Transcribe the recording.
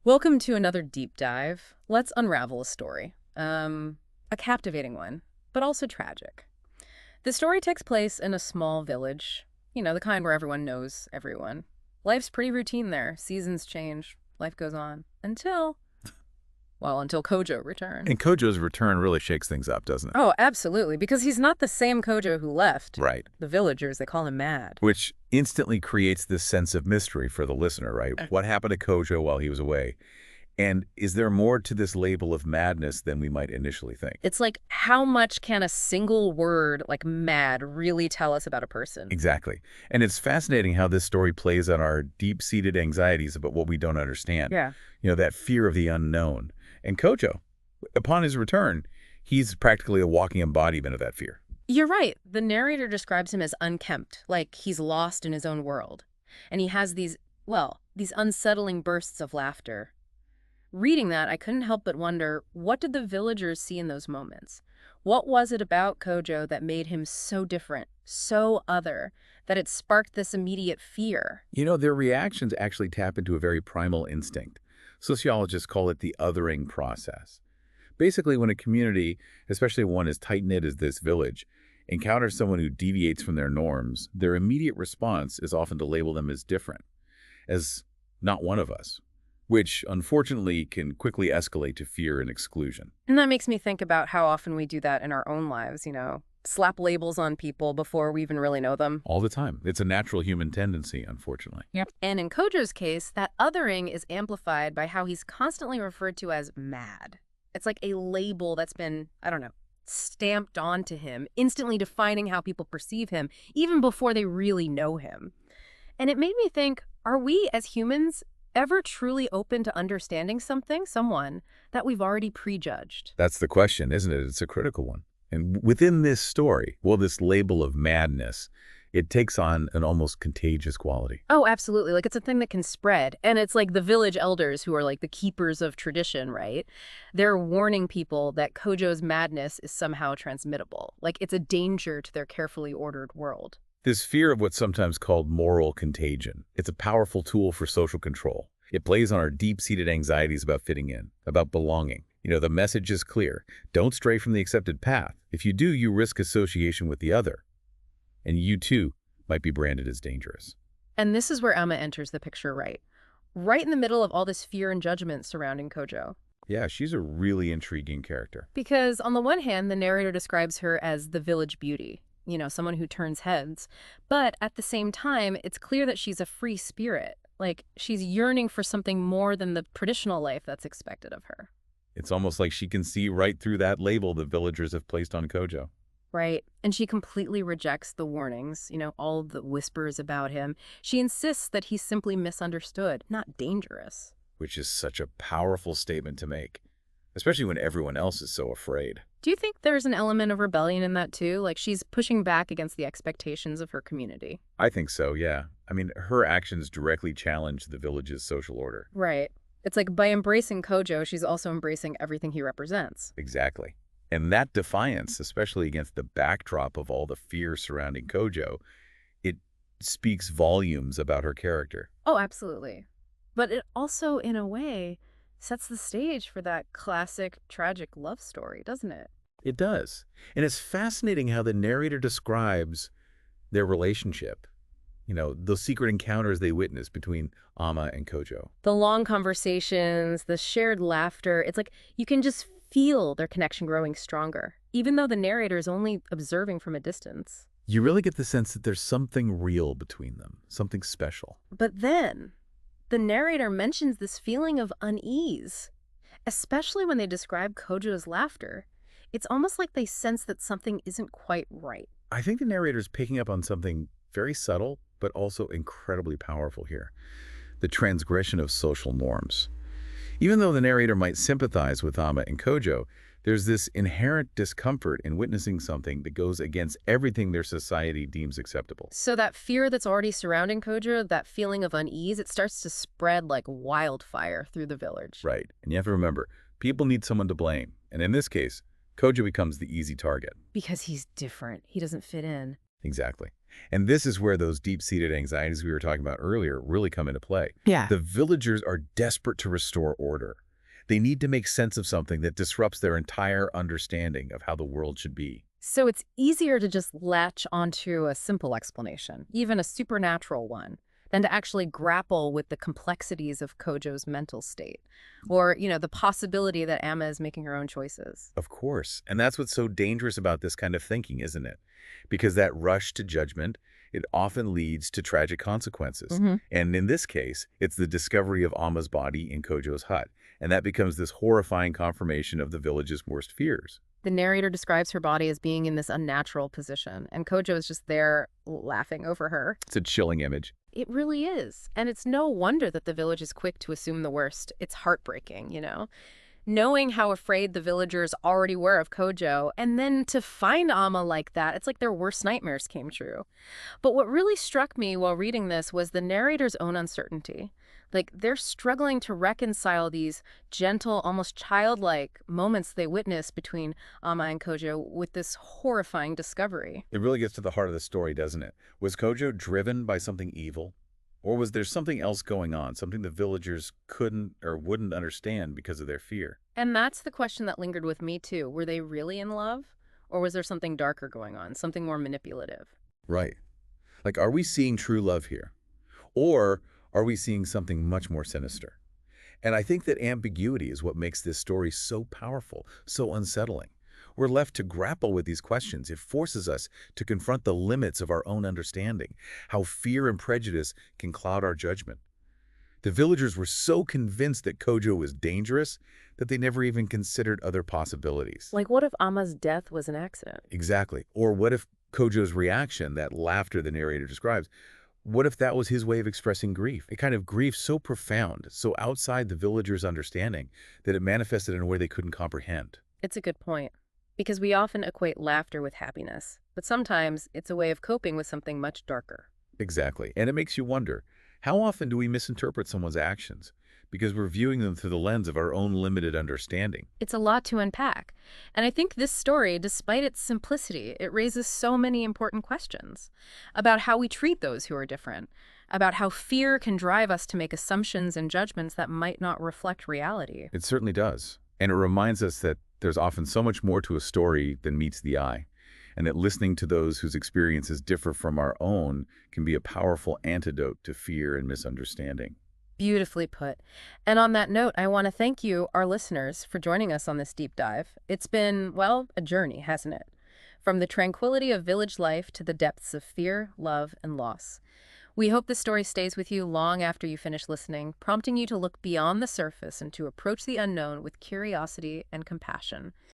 Welcome to another deep dive. Let's unravel a story. A captivating one, but also tragic. The story takes place in a small village, the kind where everyone knows everyone. Life's pretty routine there. Seasons change, life goes on. Until Kojo And returns. Kojo's return really shakes things up, doesn't it? Oh, absolutely, because he's not the same Kojo who left. Right. The villagers, they call him mad. Which instantly creates this sense of mystery for the listener, right? What happened to Kojo while he was away? And is there more to this label of madness than we might initially think? It's like, how much can a single word like mad really tell us about a person? Exactly. And it's fascinating how this story plays on our deep-seated anxieties about what we don't understand. Yeah. That fear of the unknown. And Kojo, upon his return, he's practically a walking embodiment of that fear. You're right. The narrator describes him as unkempt, like he's lost in his own world. And he has these unsettling bursts of laughter. Reading that, I couldn't help but wonder, what did the villagers see in those moments? What was it about Kojo that made him so different, so other, that it sparked this immediate fear? Their reactions actually tap into a very primal instinct. Sociologists call it the othering process. Basically, when a community, especially one as tight-knit as this village, encounters someone who deviates from their norms, their immediate response is often to label them as different, as not one of us, which unfortunately can quickly escalate to fear and exclusion. And that makes me think about how often we do that in our own lives, slap labels on people before we even really know them. All the time. It's a natural human tendency, unfortunately. Yep. And in Kojo's case, that othering is amplified by how he's constantly referred to as mad. It's like a label that's been, I don't know, stamped onto him, instantly defining how people perceive him, even before they really know him. And it made me think, are we as humans ever truly open to understanding someone that we've already prejudged? That's the question, isn't it? It's a critical one. And within this story, this label of madness, it takes on an almost contagious quality. Oh, absolutely. Like, it's a thing that can spread. And it's like the village elders who are like the keepers of tradition, right? They're warning people that Kojo's madness is somehow transmittable. Like, it's a danger to their carefully ordered world. This fear of what's sometimes called moral contagion, it's a powerful tool for social control. It plays on our deep-seated anxieties about fitting in, about belonging. The message is clear. Don't stray from the accepted path. If you do, you risk association with the other. And you, too, might be branded as dangerous. And this is where Ama enters the picture right in the middle of all this fear and judgment surrounding Kojo. Yeah, she's a really intriguing character. Because on the one hand, the narrator describes her as the village beauty, someone who turns heads. But at the same time, it's clear that she's a free spirit. Like, she's yearning for something more than the traditional life that's expected of her. It's almost like she can see right through that label the villagers have placed on Kojo. Right. And she completely rejects the warnings, all the whispers about him. She insists that he's simply misunderstood, not dangerous. Which is such a powerful statement to make, especially when everyone else is so afraid. Do you think there's an element of rebellion in that too? Like, she's pushing back against the expectations of her community? I think so, yeah. I mean, her actions directly challenge the village's social order. Right. It's like, by embracing Kojo, she's also embracing everything he represents. Exactly. And that defiance, especially against the backdrop of all the fear surrounding Kojo, it speaks volumes about her character. Oh, absolutely. But it also, in a way, sets the stage for that classic tragic love story, doesn't it? It does. And it's fascinating how the narrator describes their relationship. Those secret encounters they witness between Ama and Kojo. The long conversations, the shared laughter, it's like you can just feel their connection growing stronger, even though the narrator is only observing from a distance. You really get the sense that there's something real between them, something special. But then, the narrator mentions this feeling of unease, especially when they describe Kojo's laughter. It's almost like they sense that something isn't quite right. I think the narrator's picking up on something very subtle, but also incredibly powerful here. The transgression of social norms. Even though the narrator might sympathize with Ama and Kojo, there's this inherent discomfort in witnessing something that goes against everything their society deems acceptable. So that fear that's already surrounding Kojo, that feeling of unease, it starts to spread like wildfire through the village. Right. And you have to remember, people need someone to blame. And in this case, Kojo becomes the easy target. Because he's different. He doesn't fit in. Exactly. And this is where those deep-seated anxieties we were talking about earlier really come into play. Yeah. The villagers are desperate to restore order. They need to make sense of something that disrupts their entire understanding of how the world should be. So it's easier to just latch onto a simple explanation, even a supernatural one, than to actually grapple with the complexities of Kojo's mental state, or, the possibility that Ama is making her own choices. Of course. And that's what's so dangerous about this kind of thinking, isn't it? Because that rush to judgment, it often leads to tragic consequences. Hmm. And in this case, it's the discovery of Ama's body in Kojo's hut. And that becomes this horrifying confirmation of the village's worst fears. The narrator describes her body as being in this unnatural position, and Kojo is just there laughing over her. It's a chilling image. It really is. And it's no wonder that the village is quick to assume the worst. It's heartbreaking. Knowing how afraid the villagers already were of Kojo, and then to find Ama like that, it's like their worst nightmares came true. But what really struck me while reading this was the narrator's own uncertainty. Like, they're struggling to reconcile these gentle, almost childlike moments they witness between Ama and Kojo with this horrifying discovery. It really gets to the heart of the story, doesn't it? Was Kojo driven by something evil? Or was there something else going on, something the villagers couldn't or wouldn't understand because of their fear? And that's the question that lingered with me, too. Were they really in love? Or was there something darker going on, something more manipulative? Right. Like, are we seeing true love here? Or are we seeing something much more sinister? And I think that ambiguity is what makes this story so powerful, so unsettling. We're left to grapple with these questions. It forces us to confront the limits of our own understanding, how fear and prejudice can cloud our judgment. The villagers were so convinced that Kojo was dangerous that they never even considered other possibilities. Like, what if Ama's death was an accident? Exactly. Or what if Kojo's reaction, that laughter the narrator describes, what if that was his way of expressing grief? A kind of grief so profound, so outside the villagers' understanding, that it manifested in a way they couldn't comprehend. It's a good point. Because we often equate laughter with happiness, but sometimes it's a way of coping with something much darker. Exactly. And it makes you wonder, how often do we misinterpret someone's actions because we're viewing them through the lens of our own limited understanding? It's a lot to unpack. And I think this story, despite its simplicity, it raises so many important questions about how we treat those who are different, about how fear can drive us to make assumptions and judgments that might not reflect reality. It certainly does. And it reminds us that there's often so much more to a story than meets the eye, and that listening to those whose experiences differ from our own can be a powerful antidote to fear and misunderstanding. Beautifully put. And on that note, I want to thank you, our listeners, for joining us on this deep dive. It's been, well, a journey, hasn't it? From the tranquility of village life to the depths of fear, love, and loss. We hope the story stays with you long after you finish listening, prompting you to look beyond the surface and to approach the unknown with curiosity and compassion.